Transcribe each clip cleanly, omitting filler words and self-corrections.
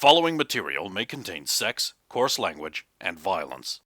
following material may contain sex, coarse language, and violence.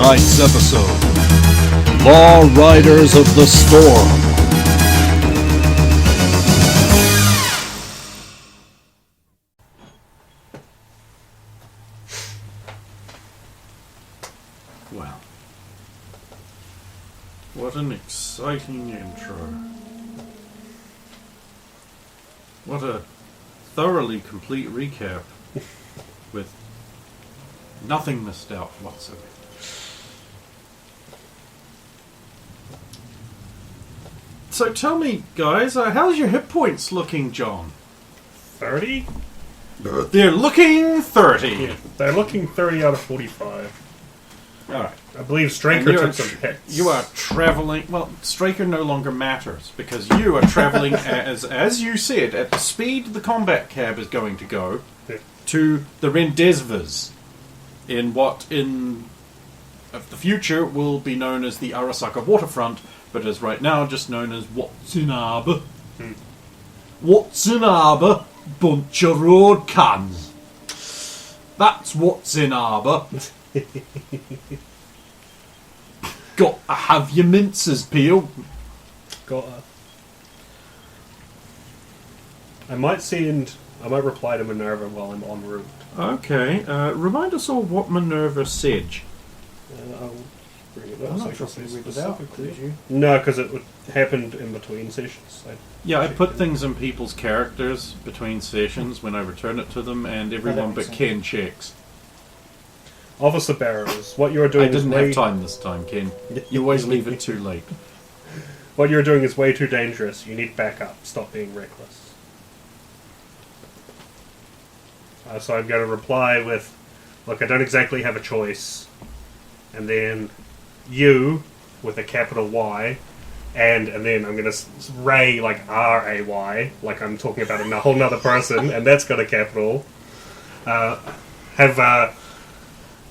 Tonight's episode, Law Riders of the Storm. Well, what an exciting intro. What a thoroughly complete recap with nothing missed out whatsoever. So tell me, guys, how's your hit points looking, John? 30? They're looking 30. Yeah, they're looking 30 out of 45. Alright. I believe Straker took some hits. You are travelling... Well, Straker no longer matters, because you are travelling, as you said, at the speed the combat cab is going to go, to the Rendezvous, in what in the future will be known as the Arasaka waterfront, but is right now just known as Watsunabe. Watsunabe, bunch of road cans. That's Watsunabe. Got to have your minces peeled. Gotta. I might reply to Minerva while I'm en route. Okay, remind us all what Minerva said. I'll bring it up. I'm so not I sure can if say we read it out, specifically. did you? No, because it happened in between sessions. I put things in people's characters between sessions when I return it to them, and everyone but Ken checks. Officer Barrows, what you're doing I didn't is way... have time this time, Ken. You always leave it too late. What you're doing is way too dangerous. You need backup. Stop being reckless. So I'm going to reply with, look, I don't exactly have a choice. And then you, with a capital Y, and then I'm going to Ray, like R-A-Y, like I'm talking about a whole nother person, and that's got a capital,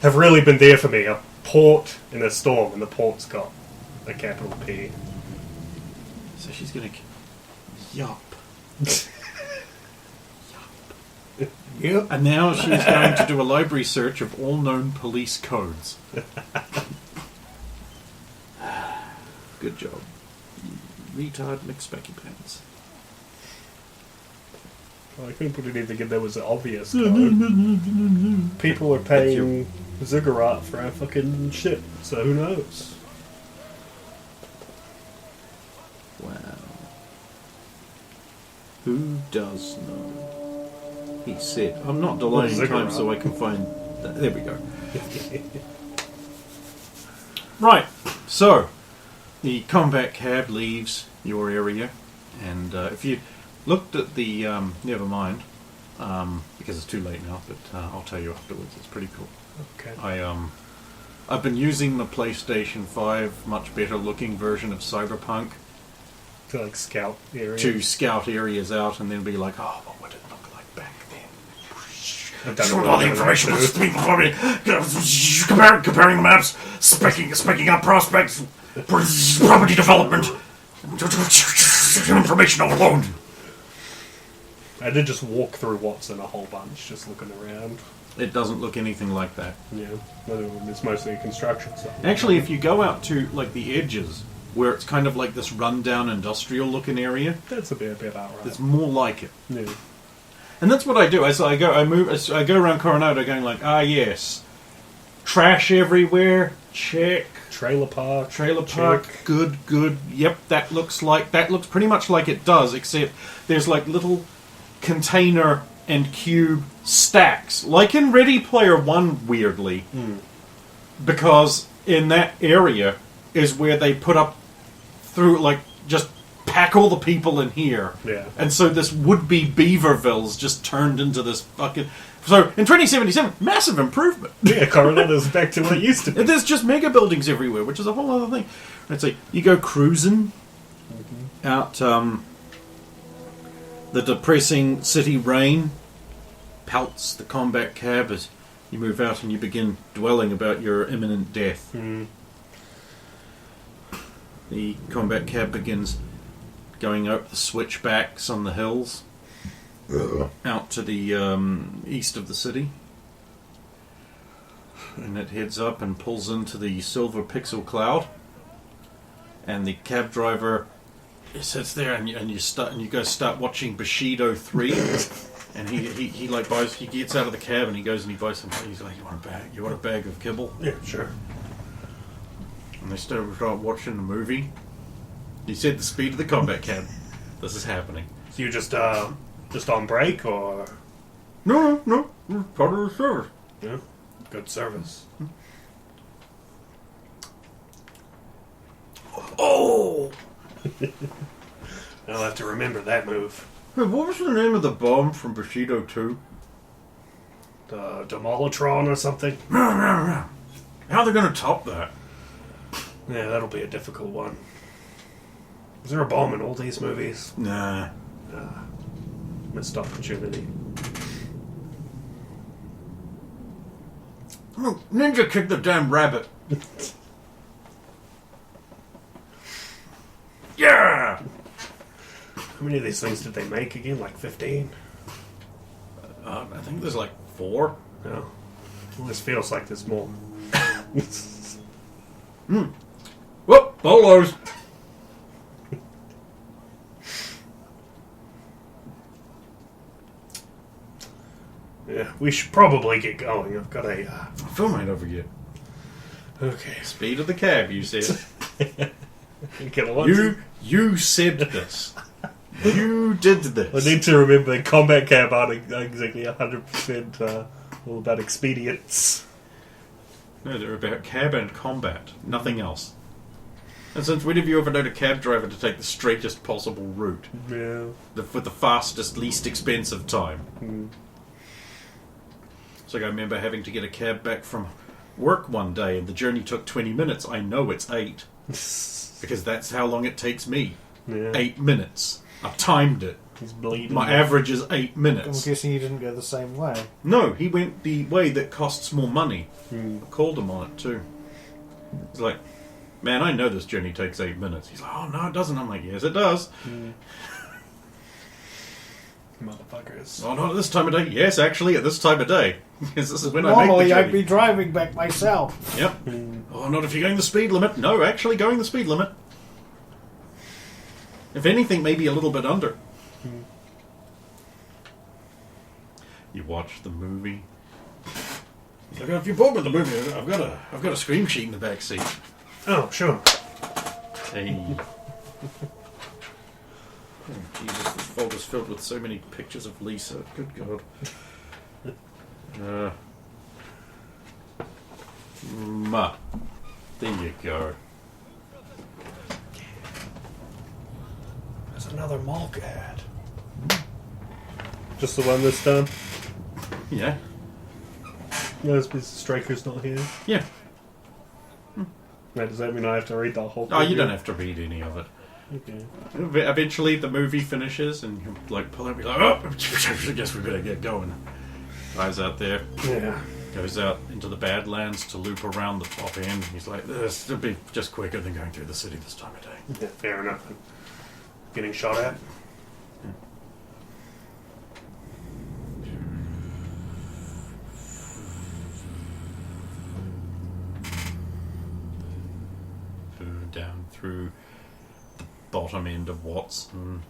have really been there for me. A port in a storm, and the port's got a capital P. So she's gonna... Yup. Yep. And now she's going to do a library search of all known police codes. Good job. You retard McSpecky pants. Well, I couldn't put anything in there was obvious code. People are paying ziggurat for our fucking shit, so who knows? Wow. Who does know? He said, I'm not delaying time so I can find... There we go. Right, so the combat cab leaves your area, and if you looked at the... never mind, because it's too late now, but I'll tell you afterwards. It's pretty cool. Okay. I've been using the PlayStation 5 much better looking version of Cyberpunk To like scout areas. to scout areas out and then be like, oh, what would it look like back then? I've done All the information was speaking for me. Comparing maps, specking out prospects, property development. Information overload. I did just walk through Watson a whole bunch, just looking around. It doesn't look anything like that. Yeah, it's mostly construction stuff. Actually, if you go out to like the edges, where it's kind of like this rundown industrial-looking area, That's a bit alright. it's more like it. Yeah. And that's what I do. I go around Coronado, going like, yes, trash everywhere. Check. Trailer park. Check. Good. Yep, that looks pretty much like it does, except there's like little container and cube stacks, like in Ready Player One, weirdly, because in that area is where they put up through just pack all the people in here. Yeah. And so this would-be Beaverville's just turned into this fucking... So, in 2077, massive improvement. Yeah, Coronado's back to what it used to be. There's just mega buildings everywhere, which is a whole other thing. It's like, you go cruising out the depressing city rain, pelts the combat cab as you move out and you begin dwelling about your imminent death. The combat cab begins going up the switchbacks on the hills out to the east of the city, and it heads up and pulls into the silver pixel cloud, and the cab driver sits there and you guys start watching Bushido 3. And he gets out of the cab and he goes and he buys some. He's like, you want a bag of kibble? Yeah, sure. And they start watching the movie. You said the speed of the combat cab. This is happening. So you just on break, or? No. Part of the service. Yeah. Good service. Oh! I'll have to remember that move. Hey, what was the name of the bomb from Bushido 2? The Demolitron or something? How are they going to top that? Yeah, that'll be a difficult one. Is there a bomb in all these movies? Nah. Missed opportunity. Oh, Ninja kicked the damn rabbit. Yeah! How many of these things did they make again? Like 15? I think there's like 4. No. This feels like there's more. Whoop! Bolos! Yeah, we should probably get going. I've got a... Film ain't over yet. Okay. Speed of the cab, you said. You said this. You did this. I need to remember that combat cab aren't exactly 100% all about expedience. No, they're about cab and combat. Nothing else. And since when have you ever known a cab driver to take the straightest possible route? Yeah. With the fastest, least expensive time. It's like I remember having to get a cab back from work one day and the journey took 20 minutes. I know it's 8. Because that's how long it takes me. Yeah. 8 minutes. I've timed it. He's bleeding. My average is 8 I'm minutes. guessing you didn't go the same way. No, he went the way that costs more money. I called him on it too. He's like, man, I know this journey takes 8 minutes. He's like, oh no, it doesn't. I'm like, yes, it does. Motherfuckers. Oh, not at this time of day. Yes, actually, at this time of day. Because this is when I Normally, make the I'd journey. be driving back myself. Yep. Oh, not if you're going the speed limit. No, actually, going the speed limit. If anything, maybe a little bit under. You watch the movie. He's like, if you bought me the movie, I've got a scream sheet in the back seat. Oh, sure. Hey. Oh, Jesus, this folder's filled with so many pictures of Lisa. Good God. There you go. There's another Malk ad. Just the one this time? Yeah. No, it's because Striker's not here. Yeah. Now, does that mean I have to read the whole thing? Oh, you don't have to read any of it. Okay. Eventually, the movie finishes, and you like pull out, and be like, "Oh, I guess we better get going." Guys out there, Yeah. goes out into the Badlands to loop around the top end. He's like, "This will be just quicker than going through the city this time of day." Yeah, fair enough. getting shot at. Down through the bottom end of Watson.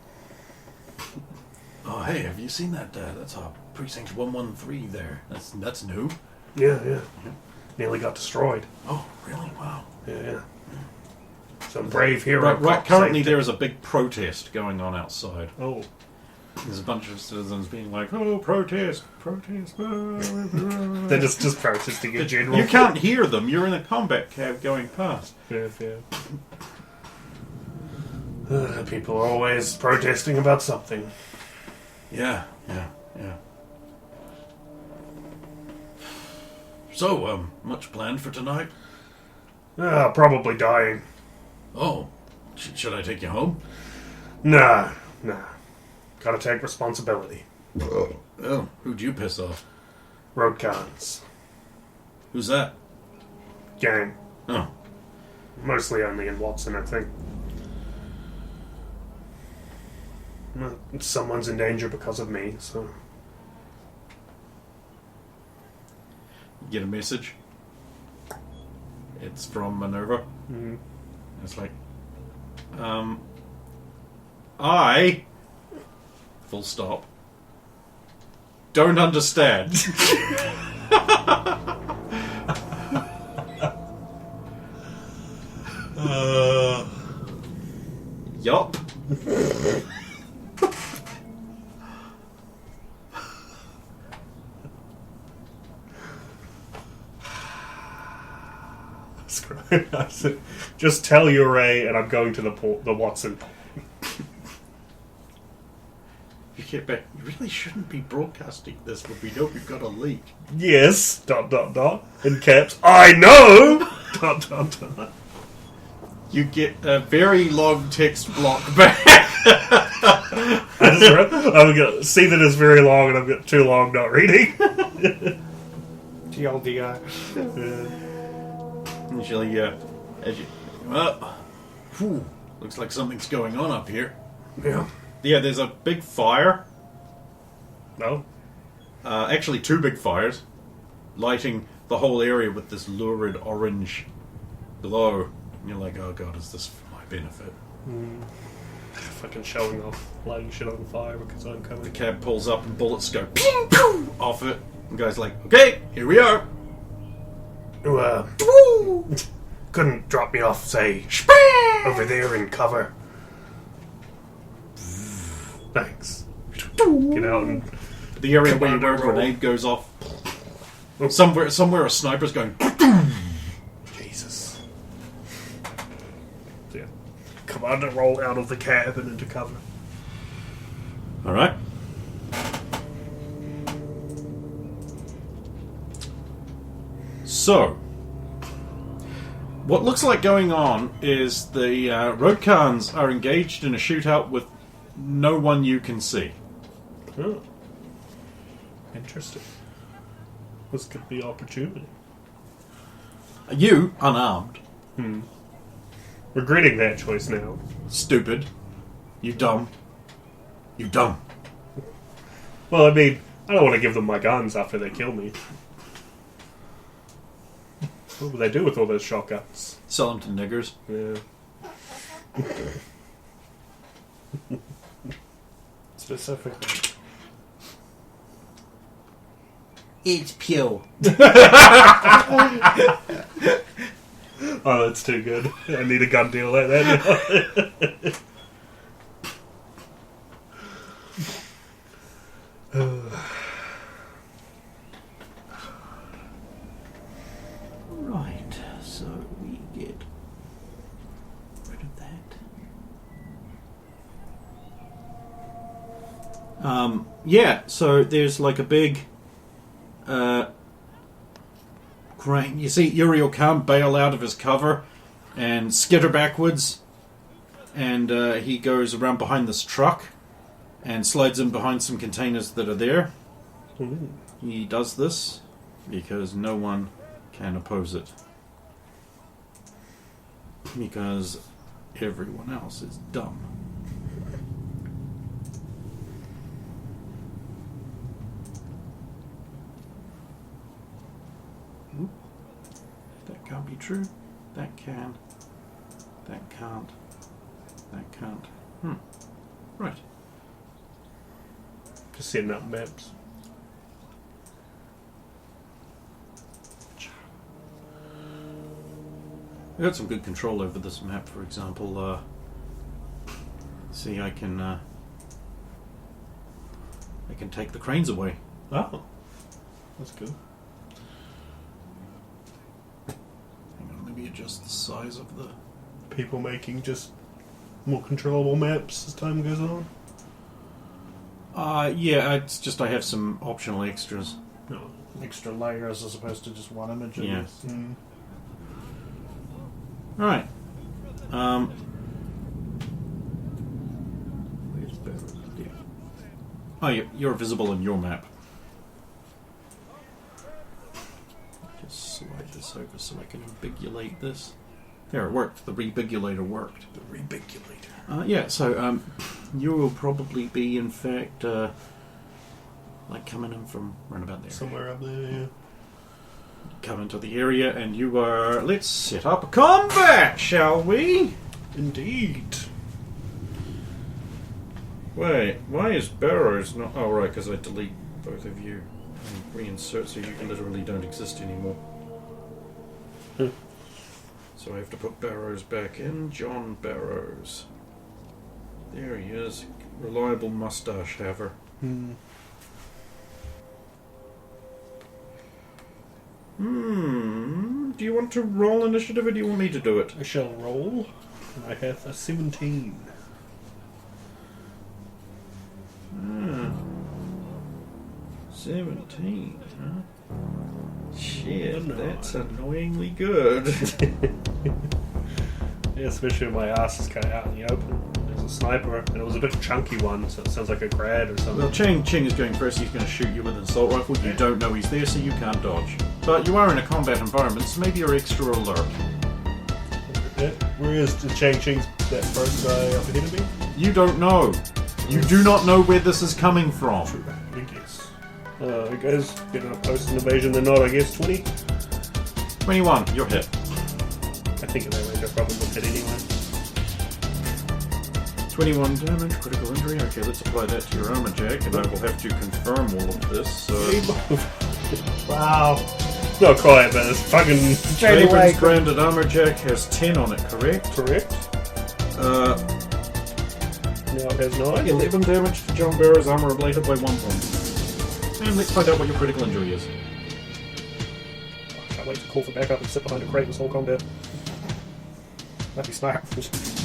Oh, hey, have you seen that? That's our precinct 113 there. That's new. Yeah. Nearly got destroyed. Oh, really? Wow. Yeah. Some brave hero. Right. Currently, there is a big protest going on outside. Oh. There's a bunch of citizens being like, "Oh, protest!" They're just protesting in general. You can't hear them. You're in a combat cab going past. Yeah. People are always protesting about something. Yeah. So, much planned for tonight? Probably dying. Oh, should I take you home? Nah. Gotta take responsibility. Oh, who'd you piss off? Road cons. Who's that? Gang. Oh, Mostly only in Watson, I think. Someone's in danger because of me, so... get a message. It's from Minerva. Mm-hmm. It's like, I... full stop. Don't understand. Yup. I said, just tell Ray and I'm going to the Watson. You get back. You really shouldn't be broadcasting this when we know we've got a leak. Yes, ... in caps. I know! ... You get a very long text block back. I'm gonna see that it's very long and I've got too long not reading. TLDR. Usually, as you... looks like something's going on up here. Yeah. Yeah, there's a big fire. No? Actually, two big fires. Lighting the whole area with this lurid orange glow. And you're like, oh god, is this for my benefit? Fucking showing off, lighting shit on fire because I'm coming. The cab pulls up and bullets go pew, pew, off it. And the guy's like, okay, here we are. Couldn't drop me off, say, over there in cover. Thanks. Get out and... The area where a grenade goes off. Somewhere a sniper's going... Jesus. Yeah. Commander roll out of the cab and into cover. Alright. So, what looks like going on is the Roadcans are engaged in a shootout with no one you can see. Oh. Interesting. This could be opportunity. You, unarmed. Regretting that choice now. Stupid. You dumb. You dumb. Well, I mean, I don't want to give them my guns after they kill me. What would they do with all those shotguns? Sell them to niggers. Yeah. Specifically. It's pure. Oh, that's too good. I need a gun deal like that now. Right, so we get rid of that. Yeah, so there's like a big crane. You see Uriel Khan bail out of his cover and skitter backwards, and he goes around behind this truck and slides in behind some containers that are there. Ooh. He does this because no one can oppose it. Because everyone else is dumb. true. That can. That can't. That can't. Right. Just setting up maps. I've got some good control over this map, for example. See, I can take the cranes away. Oh. That's good. Hang on, let me adjust the size of the... People making just more controllable maps as time goes on. Yeah, it's just I have some optional extras. No. Extra layers as opposed to just one image. Yeah. Mm. Right. Where's Barrows? Yeah. Oh, you're visible in your map. Just slide this over so I can embigulate this. There, it worked. The rebigulator worked. The rebigulator. Yeah, so you will probably be, in fact, like coming in from round about there. Somewhere up there, yeah. Come into the area, and you are... Let's set up a combat, shall we? Indeed. Wait, why is Barrows not... Oh, right, because I delete both of you and reinsert so you literally don't exist anymore. So I have to put Barrows back in. John Barrows. There he is. Reliable mustache haver. Do you want to roll initiative or do you want me to do it? I shall roll. I have a 17. 17, huh? Shit, No. that's annoyingly good. Yeah, especially when my ass is kind of out in the open. There's a sniper, and it was a bit chunky one, so it sounds like a grad or something. Well, Ching is going first. He's going to shoot you with an assault rifle. You don't know he's there, so you can't dodge. But you are in a combat environment, so maybe you're extra alert. Yeah. Where is the Ching's that first guy up ahead of me? You don't know. You do not know where this is coming from. I guess. I guess get a post invasion or not, I guess 20. 21, you're hit. I think in that range I probably would hit anyway. 21 damage, critical injury. Okay, let's apply that to your armor jack, and I will have to confirm all of this. Wow. Not quite, but it's fucking Raven's branded armor jack has 10 on it, correct? correct. No, it has not. 11 damage to John Barrow's armor ablated by 1 point. And let's find out what your critical injury is. I can't wait to call for backup and sit behind a crate this whole combat. That'd be smart.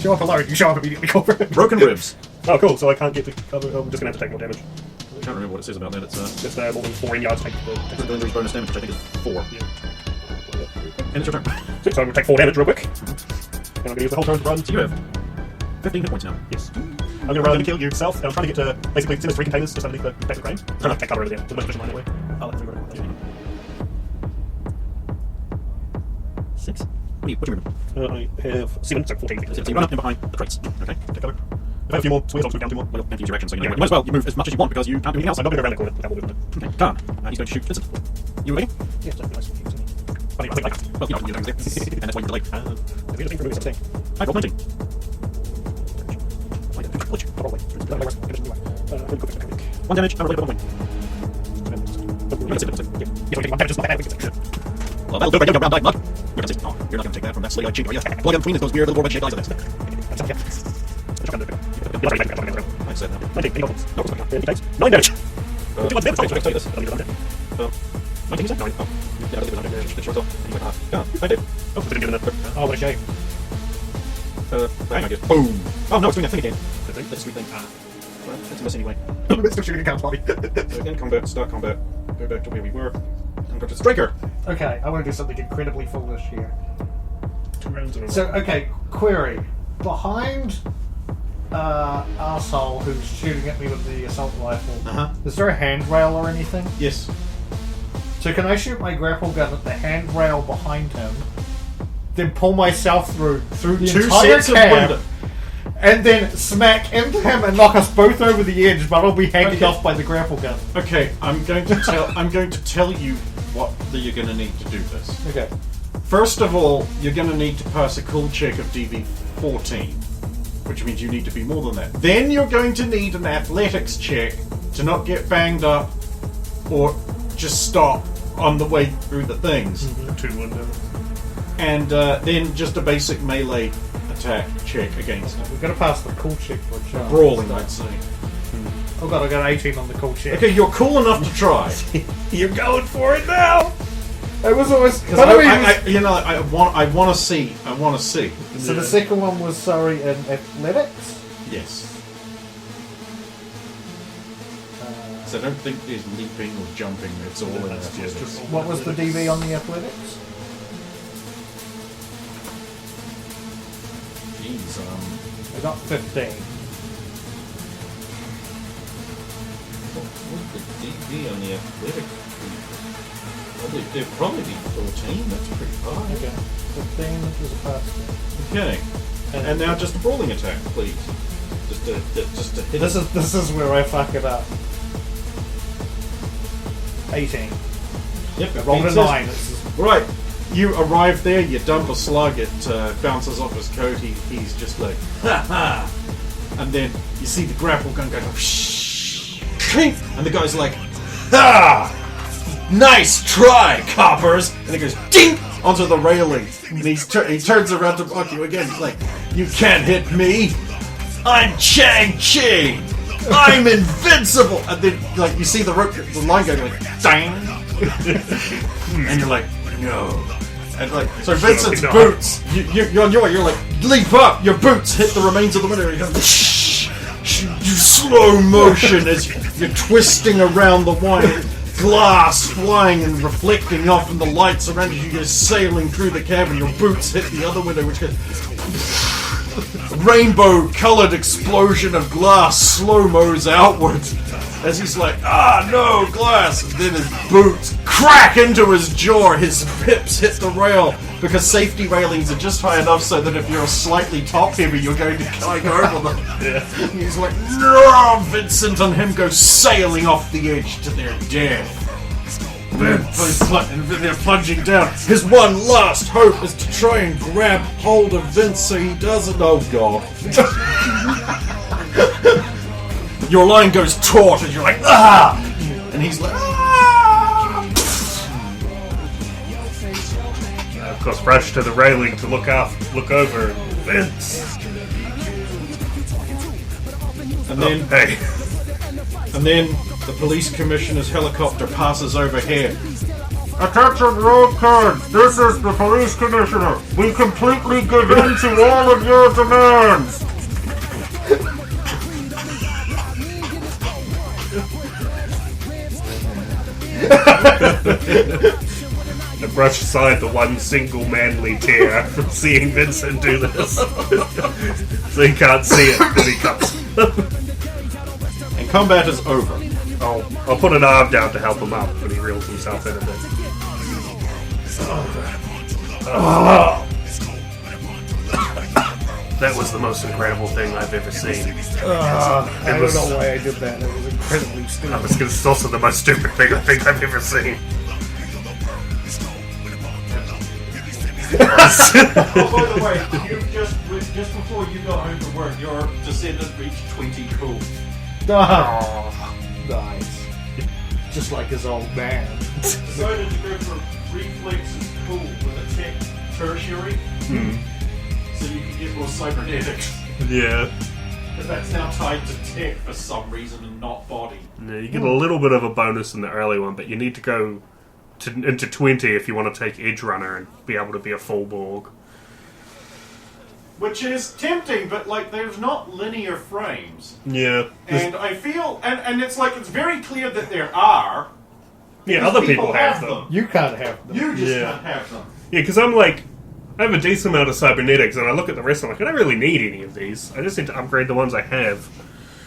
Show up alert, you show up immediately, call for it. Broken ribs. Oh, cool, so I can't get to cover. Oh, I'm just gonna have to take more damage. I can't remember what it says about that. It's Just more than 4 in yards take the critical injury bonus damage, which I think is 4. Yeah. And it's your turn. So I'm gonna take 4 damage real quick. And I'm gonna use the whole turn to run. So you have 15 hit points now. Yes. I'm gonna run and kill yourself, and I'm trying to get to basically there's 3 containers just underneath the back of the crane. I'm trying to take cover over there. It's the most efficient line anyway. I'll let 3 run. 6. What's your movement? I have 7, so 14 feet. So you run up in behind the crates. Okay. Take cover. If I have a few more squares, I'll move down 2 more. Well, you have to use your action, so you know. Yeah. You might as well. You move as much as you want because you can't do anything else. I'm not going to go around the corner. That will move it. Okay. Khan. He's going to shoot Vincent. You waiting? Yes, that's nice. Funny, I think like Well, you know, you're there. And that's why you're delayed. have you just been for moving something? I rolled 19. One damage, I'm related 1 point. Well, that'll do it. You're brown dyed mug. You're going to say, oh, you're not going to take that from that slate-eyed cheek, are you? Plug in between those weird little red shaped eyes of it. I said that. 9 damage. 19, you said? 9. Oh. Yeah, it's short off. Anyway, I did. Oh, didn't get enough. Oh, what a shame. Hang on, boom. Oh, no, it's doing that thing again. That's a sweet thing. Well, it's a miss anyway. It's still shooting a counter So in combat, start combat. Go back to where we were. And go to Striker. Okay, I want to do something incredibly foolish here. 2 rounds in a row. So, okay, query. Behind arsehole who's shooting at me with the assault rifle, is there a handrail or anything? Yes. So can I shoot my grapple gun at the handrail behind him, then pull myself through the 2 entire sets of cab, window. and then smack into him and knock us both over the edge, but I'll be hanging off by the grapple gun. Okay, I'm going to tell you what you're going to need to do this. Okay. First of all, you're going to need to pass a cool check of DV 14, which means you need to be more than that. Then you're going to need an athletics check to not get banged up or just stop on the way through the things. The 2 windows. And then just a basic melee attack check against it. We're going to pass the cool check for a chance. Brawling, I'd say. Oh god, I got 18 on the cool check. Okay, you're cool enough to try. You're going for it now! I was always... Because I want to see. I want to see. So the second one was, sorry, in athletics? Yes. So I don't think there's leaping or jumping. It's all in athletics. What was the DV on the athletics? Jeez, I got 15. what would the DV on the athletics be? There'd probably be 14. That's pretty high. Okay. 15 is a pass. Okay. And now just a brawling attack, please. Just to hit. This is where I fuck it up. 18. Yep. I rolled a 9. Right. You arrive there, you dump a slug, it bounces off his coat, he's just like, ha ha! And then you see the grapple gun go, shh, and the guy's like, ha! Nice try, coppers! And he goes, ding! Onto the railing. And he turns around to block you again. He's like, you can't hit me! I'm Chang-Chi! I'm invincible! And then, like, you see the line going like, dang! And you're like, no. And like, so Vincent's boots, you're on your way, you're like, leap up, your boots hit the remains of the window, and you go, shh, you slow motion as you're twisting around the wine, glass flying and reflecting off in the lights around you, you're sailing through the cabin, your boots hit the other window, which goes, rainbow-coloured explosion of glass slow-mos outwards. As he's like, no, glass! And then his boots crack into his jaw, his pips hit the rail, because safety railings are just high enough so that if you're slightly top-heavy, you're going to climb over them. Yeah. And he's like, no! Vincent and him go sailing off the edge to their death. And they're plunging down. His one last hope is to try and grab hold of Vince so he doesn't. Oh, God. Your line goes taut and you're like, ah! And he's like, ah! Of course, rush to the railing to look over. Vince! And then, Hey. and then the police commissioner's helicopter passes overhead. Attention road cards, this is the police commissioner. We completely give in to all of your demands. I brush aside the one single manly tear from seeing Vincent do this. So he can't see it when he comes. And combat is over. I'll put an arm down to help him up when he reels himself in a bit. That was the most incredible thing I've ever seen. I don't know why I did that. It was incredibly stupid. It's also the most stupid thing I think I've ever seen. Oh, by the way, you just before you got home from work, your descendant reached 20 cool. Nice. Just like his old man. Decided to go for reflexes cool with a tech tertiary, so you can get more cybernetics. Yeah. But that's now tied to tech for some reason and not body. Yeah, you get a little bit of a bonus in the early one, but you need to go into 20 if you want to take Edge Runner and be able to be a full Borg. Which is tempting, but like there's not linear frames. Yeah. And I feel, and it's like it's very clear that there are. Yeah, other people have them. You can't have them. You just Yeah. can't have them. Yeah, because I'm like, I have a decent amount of cybernetics, and I look at the rest, and I'm like, I don't really need any of these. I just need to upgrade the ones I have.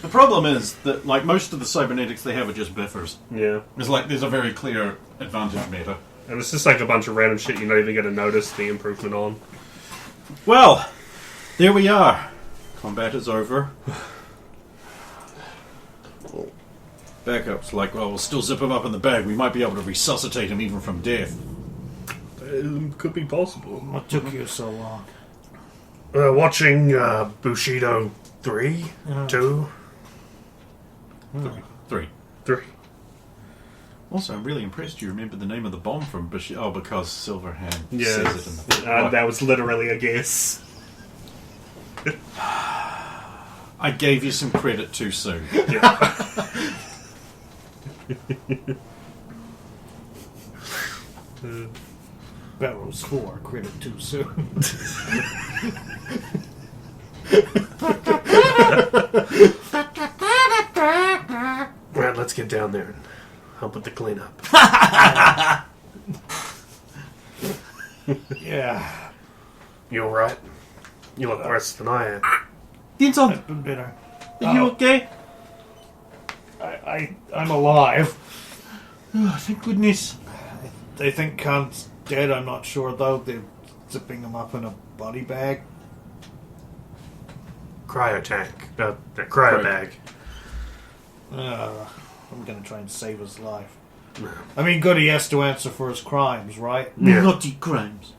The problem is that like most of the cybernetics they have are just biffers. Yeah. It's like there's a very clear advantage meta. And it's just like a bunch of random shit you're not even going to notice the improvement on. Well, there we are. Combat is over. Backup's like, well, we'll still zip him up in the bag. We might be able to resuscitate him even from death. Could be possible. What took you so long? Watching Bushido 3, 2, 3. 3. Also, I'm really impressed you remember the name of the bomb from Bushido. Oh, because Silverhand Yeah, says it in the... that was literally a guess. I gave you some credit too soon. Barrels 4, credit too soon. Right, let's get down there and help with the cleanup. Yeah. You alright? You look worse than I am. Dinson, I've been better. are you okay? I'm alive. Oh, thank goodness. They think Khan's dead, I'm not sure though. They're zipping him up in a body bag. Cryo tank. The cryo bag. I'm gonna try and save his life. I mean, good, he has to answer for his crimes, right? Yeah. Naughty crimes.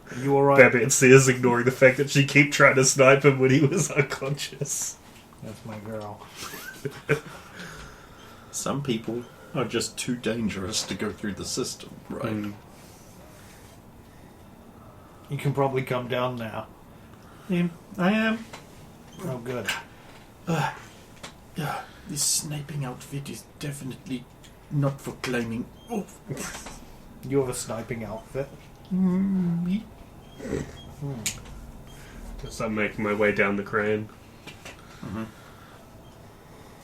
Are you alright? Batman says, ignoring the fact that she kept trying to snipe him when he was unconscious. That's my girl. Some people are just too dangerous to go through the system, right? You can probably come down now. Yeah, I am. Oh, good. This sniping outfit is definitely not for climbing. Oh. You have a sniping outfit. As I'm making my way down the crane.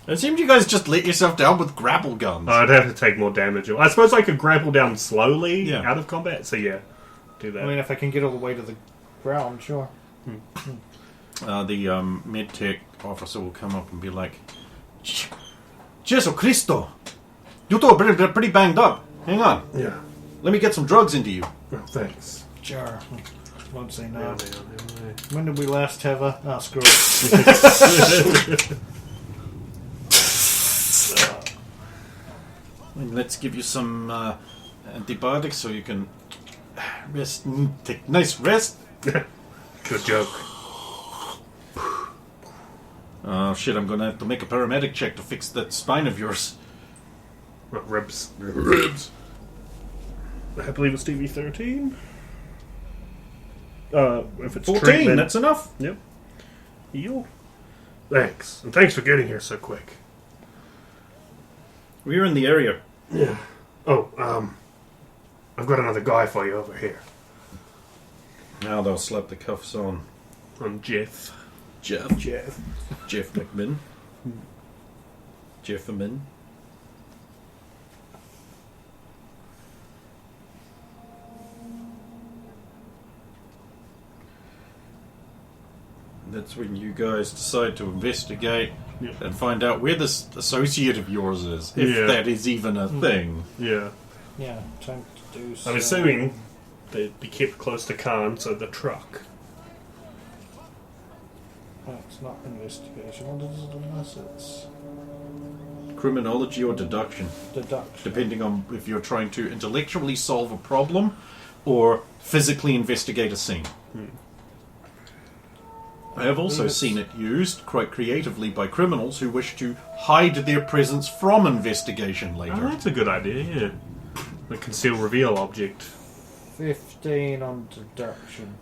It seems you guys just let yourself down with grapple guns. I'd have to take more damage. I suppose I could grapple down slowly Yeah. out of combat, so yeah, do that. I mean, if I can get all the way to the ground, sure. The medtech officer will come up and be like, Jesus Cristo! You two are pretty banged up. Hang on. Yeah. Let me get some drugs into you. Oh, thanks. Sure. Won't say no. Yeah. When did we last have a... Oh, screw it. And let's give you some antibiotics so you can rest. Take nice rest. Good joke. Oh shit, I'm gonna have to make a paramedic check to fix that spine of yours. What, ribs? Ribs. I believe it's TV13. If it's 14, treatment, that's enough. Yep. Heal. Thanks. And thanks for getting here so quick. We're in the area. Yeah. Oh, I've got another guy for you over here. Now they'll slap the cuffs on. On Jeff. Jeff McMinn. Jefferman. That's when you guys decide to investigate and find out where this associate of yours is, if that is even a thing. Yeah. Yeah, time to do so. I'm assuming they'd be kept close to Khan, so the truck. Oh, it's not investigation. What is it unless it's Criminology or deduction, deduction? depending on if you're trying to intellectually solve a problem or physically investigate a scene. I have also seen it used quite creatively by criminals who wish to hide their presence from investigation Oh, later. that's a good idea, yeah. A conceal reveal object. 15 on deduction.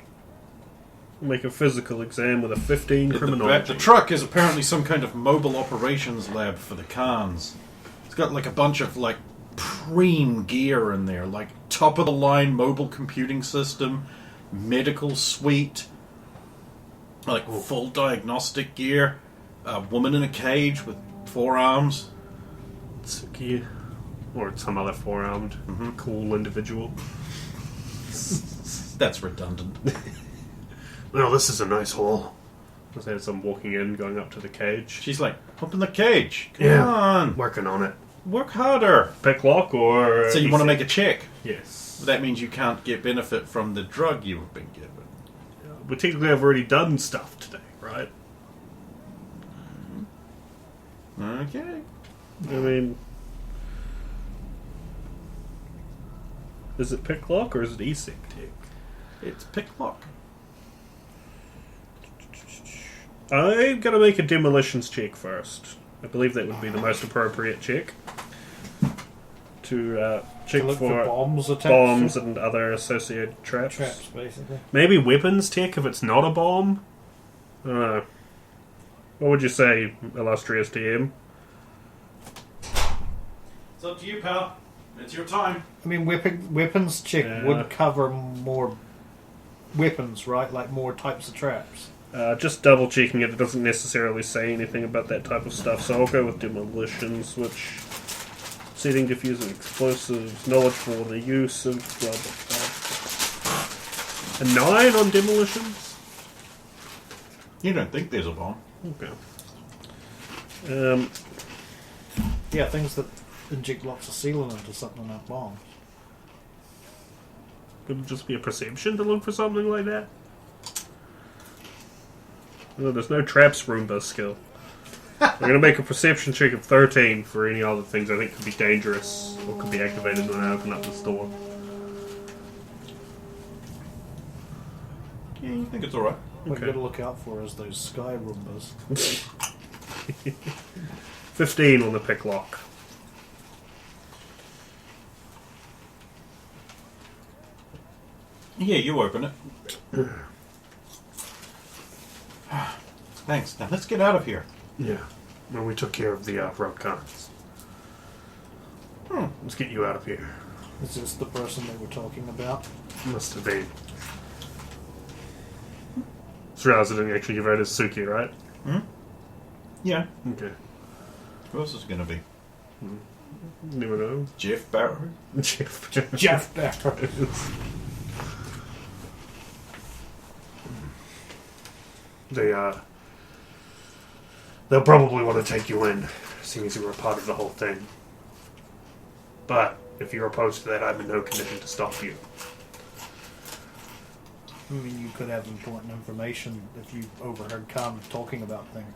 Make a physical exam with a 15 criminology. The truck is apparently some kind of mobile operations lab for the Khans. It's got like a bunch of like prime gear in there, like top of the line mobile computing system, medical suite, like full diagnostic gear, a woman in a cage with 4 arms. Tsuki. Or some other four-armed cool individual. That's redundant. Well, this is a nice hall. As I'm walking in, going up to the cage. She's like, open the cage. Come on. Working on it. Work harder. Pick lock or... So you want to make a check. Yes. That means you can't get benefit from the drug you have been given. But technically I've already done stuff today, right? Okay. I mean... Is it pick lock or is it e-sec tech? It's pick lock. I'm going to make a demolitions check first. I believe that would be the most appropriate check. To check To look for bombs attached bombs to and other associated traps. traps, basically. Maybe weapons tech if it's not a bomb? I don't know. What would you say, illustrious DM? It's up to you, pal. It's your time. I mean, weapons check Yeah. would cover more weapons, right? Like more types of traps. Just double checking it. It doesn't necessarily say anything about that type of stuff, so I'll go with demolitions, which setting diffusing explosives, knowledge for the use of blah blah blah. A 9 on demolitions. You don't think there's a bomb? Okay. Yeah, things that inject lots of sealant into something like bombs. Would it just be a perception to look for something like that? No, there's no traps Roomba skill. I'm going to make a perception check of 13 for any other things I think could be dangerous or could be activated when I open up the store. Yeah, you think it's alright. What Okay. you got to look out for is those sky Roombas. 15 on the pick lock. Yeah, you open it. Thanks. Now let's get out of here. Yeah. Well, we took care of the road cons. Let's get you out of here. Is this the person they were talking about? Must have been. Just realized I didn't actually give out his Suki, right? Yeah. Okay. Who else is it going to be? Never know. Jeff Barrow? Jeff Barrows. They'll probably want to take you in, seeing as you were a part of the whole thing. But if you're opposed to that, I'm in no condition to stop you. I mean, you could have important information if you overheard Khan talking about things.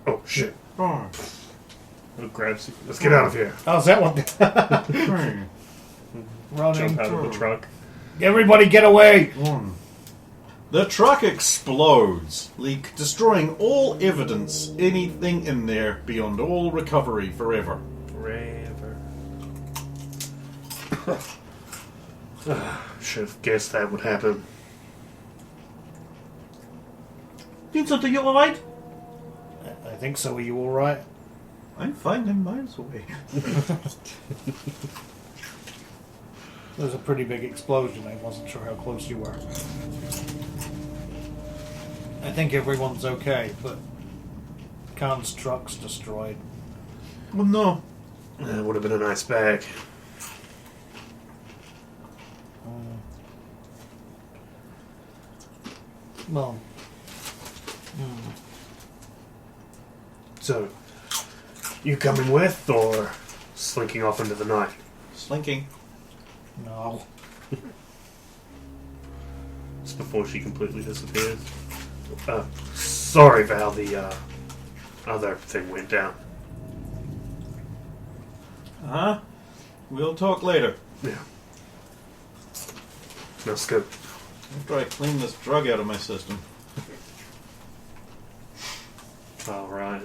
Oh shit! Oh. It grabs you. Let's get out of here. How's that one? Running. Jump out of the truck. Everybody get away! The truck explodes, destroying all evidence, anything in there beyond all recovery forever. Forever. Should have guessed that would happen. Vincent, are you alright? I think so. Are you alright? I'm fine, I'm miles away. There was a pretty big explosion. I wasn't sure how close you were. I think everyone's okay, but Khan's truck's destroyed. Well, no. That would have been a nice bag. Well, So, you coming with, or slinking off into the night? Slinking. no. Just before she completely disappears. Sorry, Val, the other thing went down. Uh-huh. We'll talk later. Yeah. Let's go. After I clean this drug out of my system. Alright.